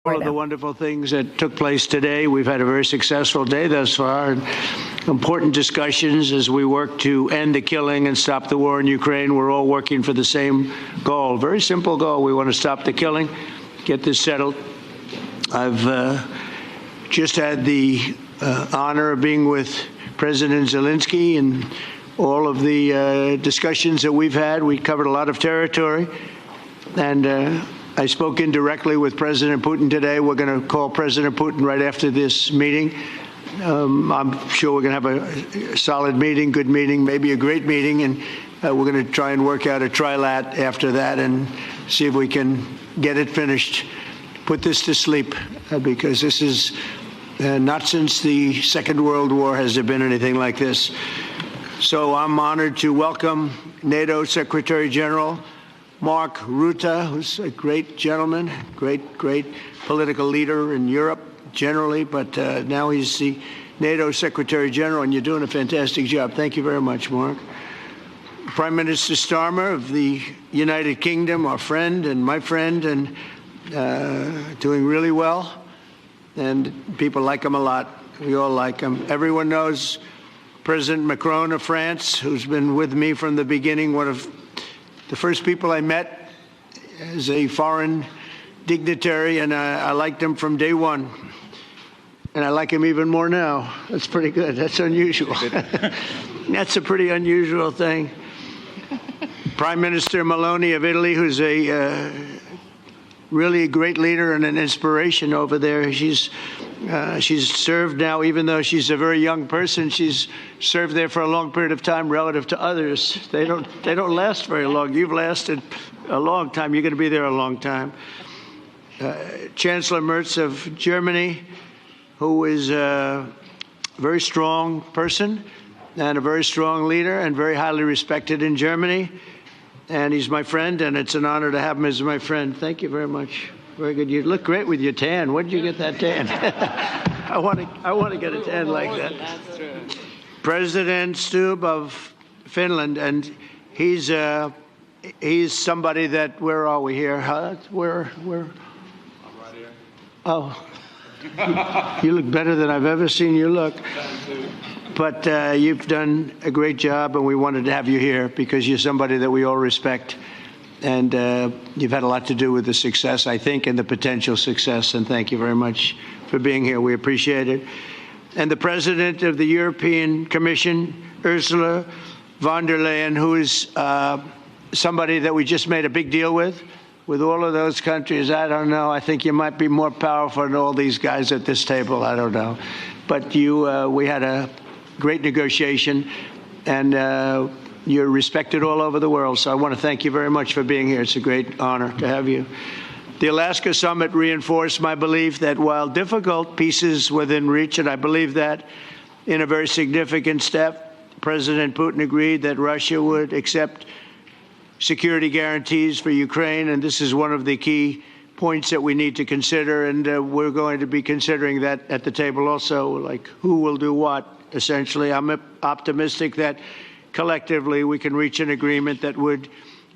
All of the wonderful things that took place today. We've had a very successful day thus far, and important discussions as we work to end the killing and stop the war in Ukraine. We're all working for the same goal, very simple goal. We want to stop the killing, get this settled. I've just had the honor of being with President Zelenskyy and all of the discussions that we've had. We covered a lot of territory, and I spoke indirectly with President Putin today. We're going to call President Putin right after this meeting. I'm sure we're going to have a solid meeting, good meeting, maybe a great meeting, and we're going to try and work out a trilat after that and see if we can get it finished, put this to sleep, because this is not since the Second World War has there been anything like this. So I'm honored to welcome NATO Secretary General Mark Rutte, who's a great gentleman, great political leader in Europe generally, but now he's the NATO Secretary General, and you're doing a fantastic job. Thank you very much, Mark. Prime Minister Starmer of the United Kingdom, our friend and my friend, and doing really well, and people like him a lot. We all like him. Everyone knows President Macron of France, who's been with me from the beginning, one of the first people I met as a foreign dignitary, and I liked him from day one. And I like him even more now. That's pretty good. That's unusual. That's a pretty unusual thing. Prime Minister Meloni of Italy, who's a really a great leader and an inspiration over there. She's served now, even though she's a very young person, she's served there for a long period of time relative to others. They don't last very long. You've lasted a long time. You're going to be there a long time. Chancellor Merz of Germany, who is a very strong person and a very strong leader and very highly respected in Germany. And he's my friend, and it's an honor to have him as my friend. Thank you very much. Very good. You look great with your tan. Where did you get that tan? I want to get a tan like that. That's true. President Stubb of Finland, and he's somebody that, where are we here? Where? I'm right here. Oh. You look better than I've ever seen you look. But you've done a great job, and we wanted to have you here because you're somebody that we all respect. And you've had a lot to do with the success, I think, and the potential success. And thank you very much for being here. We appreciate it. And the President of the European Commission, Ursula von der Leyen, who is somebody that we just made a big deal with all of those countries. I don't know. I think you might be more powerful than all these guys at this table. I don't know. But we had a great negotiation, and you're respected all over the world. So I want to thank you very much for being here. It's a great honor to have you. The Alaska summit reinforced my belief that while difficult, peace is within reach, and I believe that in a very significant step, President Putin agreed that Russia would accept security guarantees for Ukraine, and this is one of the key points that we need to consider, and we're going to be considering that at the table also, like who will do what, essentially. I'm optimistic that collectively we can reach an agreement that would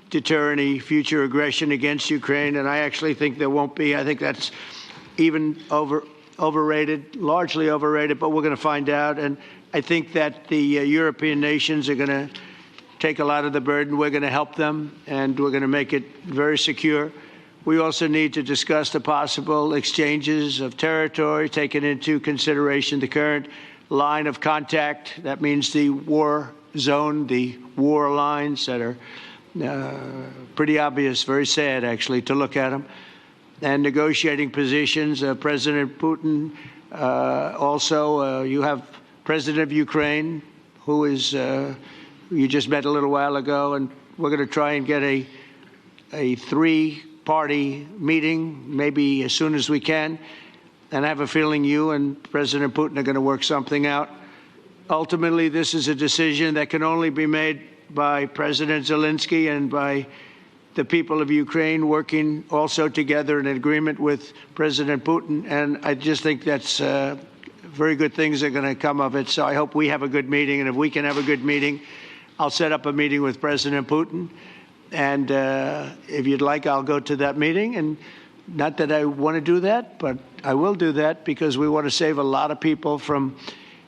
deter any future aggression against Ukraine, and I actually think there won't be. I think that's even overrated, largely overrated, but we're going to find out. And I think that the European nations are going to take a lot of the burden. We're going to help them, and we're going to make it very secure. We also need to discuss the possible exchanges of territory, taking into consideration the current line of contact. That means the war zone, the war lines that are pretty obvious, very sad, actually, to look at them. And negotiating positions. President Putin, also, you have President of Ukraine, who is, you just met a little while ago, and we're going to try and get a three-party meeting, maybe as soon as we can. And I have a feeling you and President Putin are going to work something out. Ultimately, this is a decision that can only be made by President Zelenskyy and by the people of Ukraine working also together in agreement with President Putin. And I just think that's very good things are going to come of it. So I hope we have a good meeting. And if we can have a good meeting, I'll set up a meeting with President Putin. And if you'd like, I'll go to that meeting. And Not that I want to do that, but I will do that because we want to save a lot of people from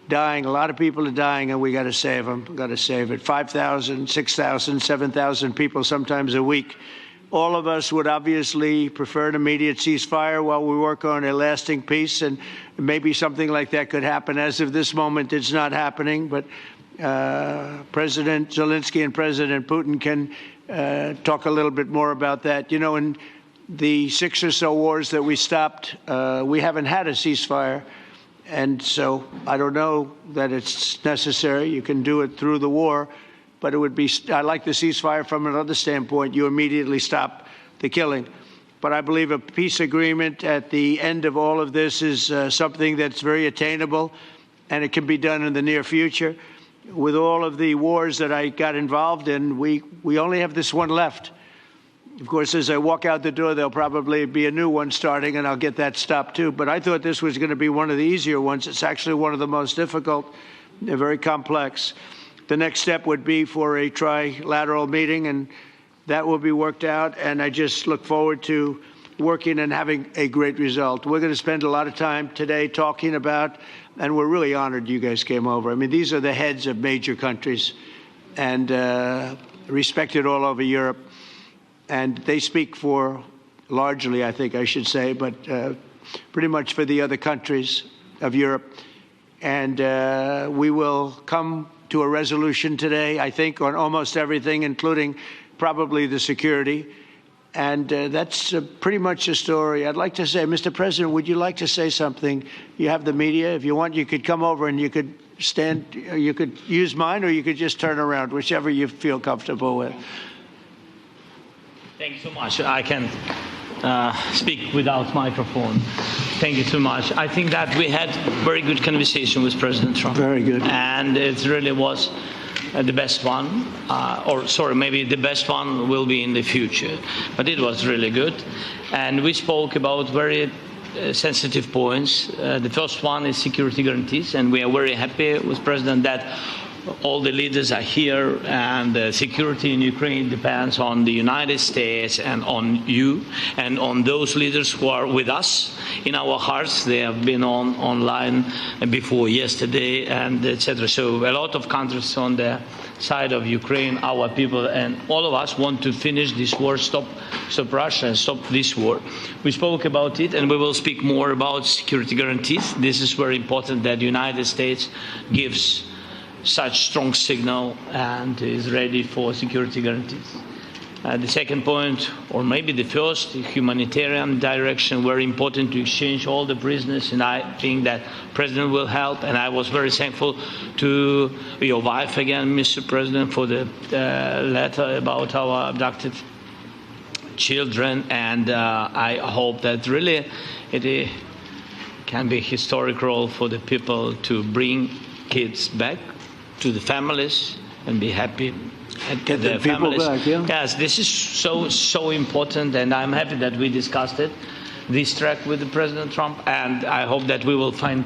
dying. A lot of people are dying, and we got to save them. Got to save it. 5,000, 6,000, 7,000 people sometimes a week. All of us would obviously prefer an immediate ceasefire while we work on a lasting peace, and maybe something like that could happen. As of this moment, it's not happening, but President Zelenskyy and President Putin can talk a little bit more about that. You know, in the 6 or so wars that we stopped, we haven't had a ceasefire. And so I don't know that it's necessary. You can do it through the war, but it would be, I like the ceasefire from another standpoint. You immediately stop the killing. But I believe a peace agreement at the end of all of this is something that's very attainable, and it can be done in the near future. With all of the wars that I got involved in, we only have this one left. Of course, as I walk out the door, there'll probably be a new one starting, and I'll get that stopped too. But I thought this was going to be one of the easier ones. It's actually one of the most difficult. They're very complex. The next step would be for a trilateral meeting, and that will be worked out. And I just look forward to working and having a great result. We're going to spend a lot of time today talking about, and we're really honored you guys came over. I mean, these are the heads of major countries and respected all over Europe. And they speak for, largely, I think I should say, but pretty much for the other countries of Europe. And we will come to a resolution today, I think, on almost everything, including probably the security. And that's pretty much the story. I'd like to say, Mr. President, would you like to say something? You have the media. If you want, you could come over and you could stand, you could use mine, or you could just turn around, whichever you feel comfortable with. Thank you so much. I can speak without microphone. Thank you so much. I think that we had very good conversation with President Trump. Very good. And it really was the best one, or sorry, maybe the best one will be in the future. But it was really good. And we spoke about very sensitive points. The first one is security guarantees, and we are very happy with President that all the leaders are here, and the security in Ukraine depends on the United States and on you and on those leaders who are with us in our hearts. They have been online before yesterday, and etc. So a lot of countries on the side of Ukraine, our people, and all of us want to finish this war, stop Russia and stop this war. We spoke about it, and we will speak more about security guarantees. This is very important that the United States gives such strong signal and is ready for security guarantees. The second point, or maybe the first, humanitarian direction, very important to exchange all the prisoners, and I think that President will help. And I was very thankful to your wife again, Mr. President, for the letter about our abducted children, and I hope that really it can be a historic role for the people to bring kids back to the families and be happy at get the people families. Back, yeah. Yes, this is so important, and I'm happy that we discussed it, this track with the President Trump, and I hope that we will find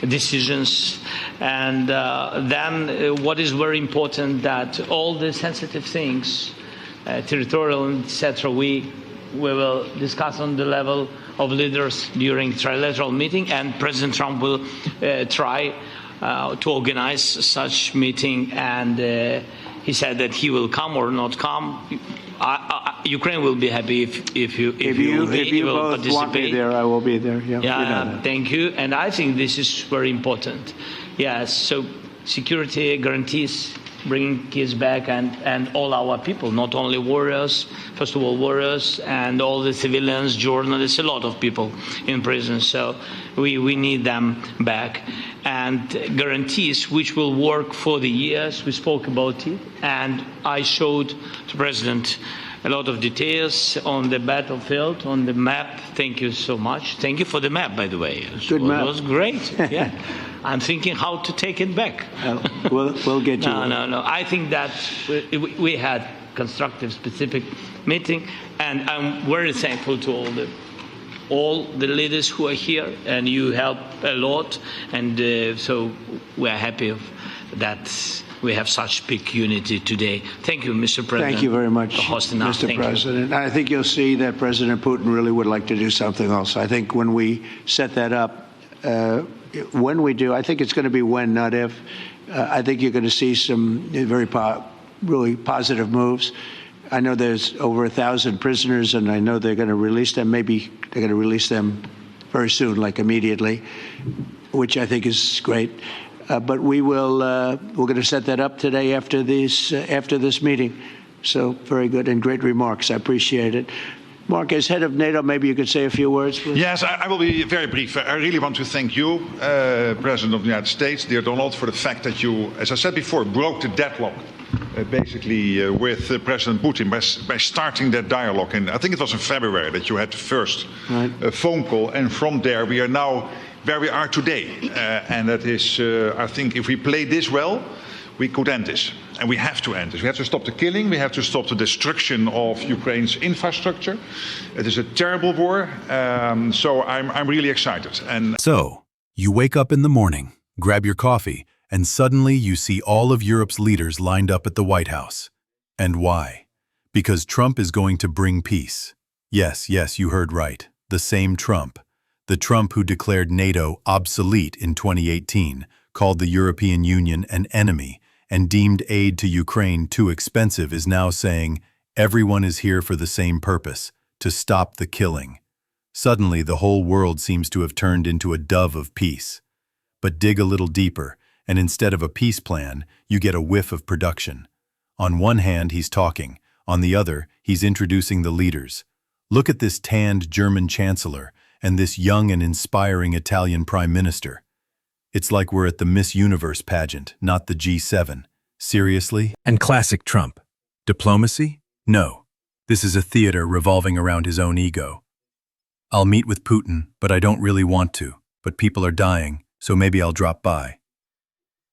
decisions. And then what is very important, that all the sensitive things, territorial, etc., we will discuss on the level of leaders during trilateral meeting, and President Trump will try to organize such meeting, and he said that he will come or not come. Ukraine will be happy if you both participate. Want me there, I will be there. Yeah, you know, thank you. And I think this is very important. Yes, so security guarantees, bringing kids back, and all our people, not only warriors, first of all warriors, and all the civilians, journalists, a lot of people in prison. So we need them back. And guarantees which will work for the years. We spoke about it, and I showed to President a lot of details on the battlefield, on the map. Thank you so much. Thank you for the map, by the way. Good map. It was great. Yeah. I'm thinking how to take it back. We'll get you. No. I think that we had constructive, specific meeting, and I'm very thankful to all the leaders who are here, and you help a lot, and so we are happy of that we have such big unity today. Thank you, Mr. President. Thank you very much, for hosting us. Mr. Thank you. President. I think you'll see that President Putin really would like to do something else. I think when we set that up, when we do, I think it's going to be when, not if. I think you're going to see some really positive moves. I know there's over 1,000 prisoners, and I know they're going to release them. Maybe they're going to release them very soon, like immediately, which I think is great. But we're going to set that up today after this meeting. So very good and great remarks. I appreciate it. Mark, as head of NATO, maybe you could say a few words, please. Yes, I will be very brief. I really want to thank you, President of the United States, dear Donald, for the fact that you, as I said before, broke the deadlock, basically, with President Putin by starting that dialogue. And I think it was in February that you had the first phone call, and from there we are now where we are today. And that is, I think, if we play this well, we could end this. And we have to end this. We have to stop the killing. We have to stop the destruction of Ukraine's infrastructure. It is a terrible war. So I'm really excited. And so, you wake up in the morning, grab your coffee, and suddenly you see all of Europe's leaders lined up at the White House. And why? Because Trump is going to bring peace. Yes, you heard right. The same Trump. The Trump who declared NATO obsolete in 2018, called the European Union an enemy, and deemed aid to Ukraine too expensive, is now saying, everyone is here for the same purpose, to stop the killing. Suddenly, the whole world seems to have turned into a dove of peace. But dig a little deeper, and instead of a peace plan, you get a whiff of production. On one hand, he's talking. On the other, he's introducing the leaders. Look at this tanned German chancellor and this young and inspiring Italian prime minister. It's like we're at the Miss Universe pageant, not the G7. Seriously? And classic Trump. Diplomacy? No. This is a theater revolving around his own ego. I'll meet with Putin, but I don't really want to. But people are dying, so maybe I'll drop by.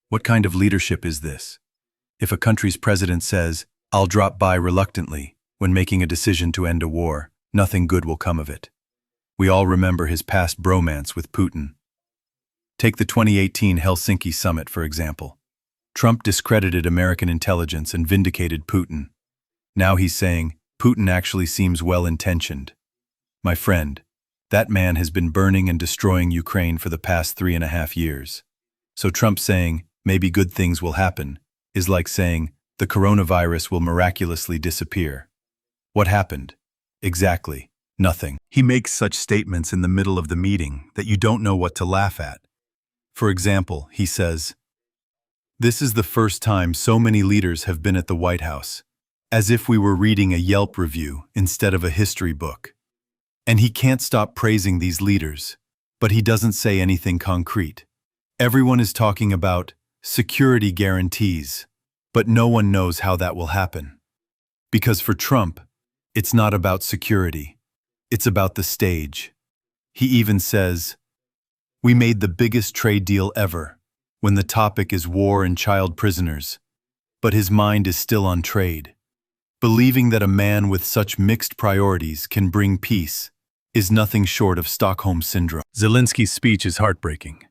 What kind of leadership is this? If a country's president says, I'll drop by reluctantly when making a decision to end a war, nothing good will come of it. We all remember his past bromance with Putin. Take the 2018 Helsinki summit, for example. Trump discredited American intelligence and vindicated Putin. Now he's saying, Putin actually seems well-intentioned. My friend, that man has been burning and destroying Ukraine for the past 3.5 years. So Trump saying, maybe good things will happen, is like saying, the coronavirus will miraculously disappear. What happened? Exactly, nothing. He makes such statements in the middle of the meeting that you don't know what to laugh at. For example, he says, this is the first time so many leaders have been at the White House, as if we were reading a Yelp review instead of a history book. And he can't stop praising these leaders, but he doesn't say anything concrete. Everyone is talking about security guarantees, but no one knows how that will happen. Because for Trump, it's not about security, it's about the stage. He even says, we made the biggest trade deal ever, when the topic is war and child prisoners, but his mind is still on trade. Believing that a man with such mixed priorities can bring peace is nothing short of Stockholm Syndrome. Zelensky's speech is heartbreaking.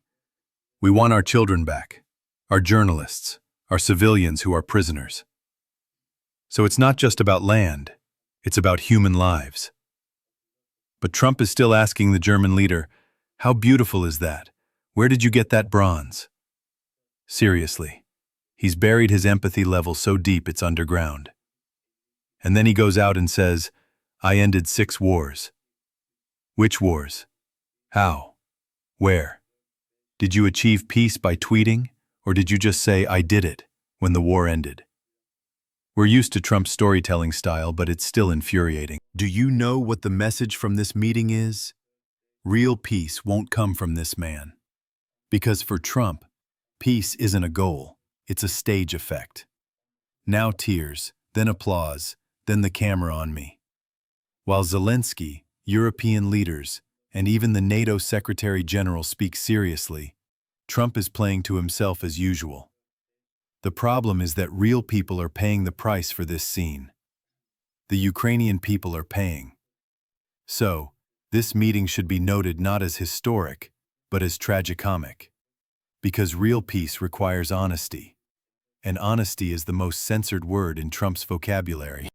We want our children back, our journalists, our civilians who are prisoners. So it's not just about land, it's about human lives. But Trump is still asking the German leader, how beautiful is that? Where did you get that bronze? Seriously, he's buried his empathy level so deep it's underground. And then he goes out and says, I ended 6 wars. Which wars? How? Where? Did you achieve peace by tweeting, or did you just say, I did it, when the war ended? We're used to Trump's storytelling style, but it's still infuriating. Do you know what the message from this meeting is? Real peace won't come from this man. Because for Trump, peace isn't a goal, it's a stage effect. Now tears, then applause, then the camera on me. While Zelenskyy, European leaders, and even the NATO Secretary General speak seriously, Trump is playing to himself as usual. The problem is that real people are paying the price for this scene. The Ukrainian people are paying. So, this meeting should be noted not as historic, but as tragicomic. Because real peace requires honesty. and honesty is the most censored word in Trump's vocabulary.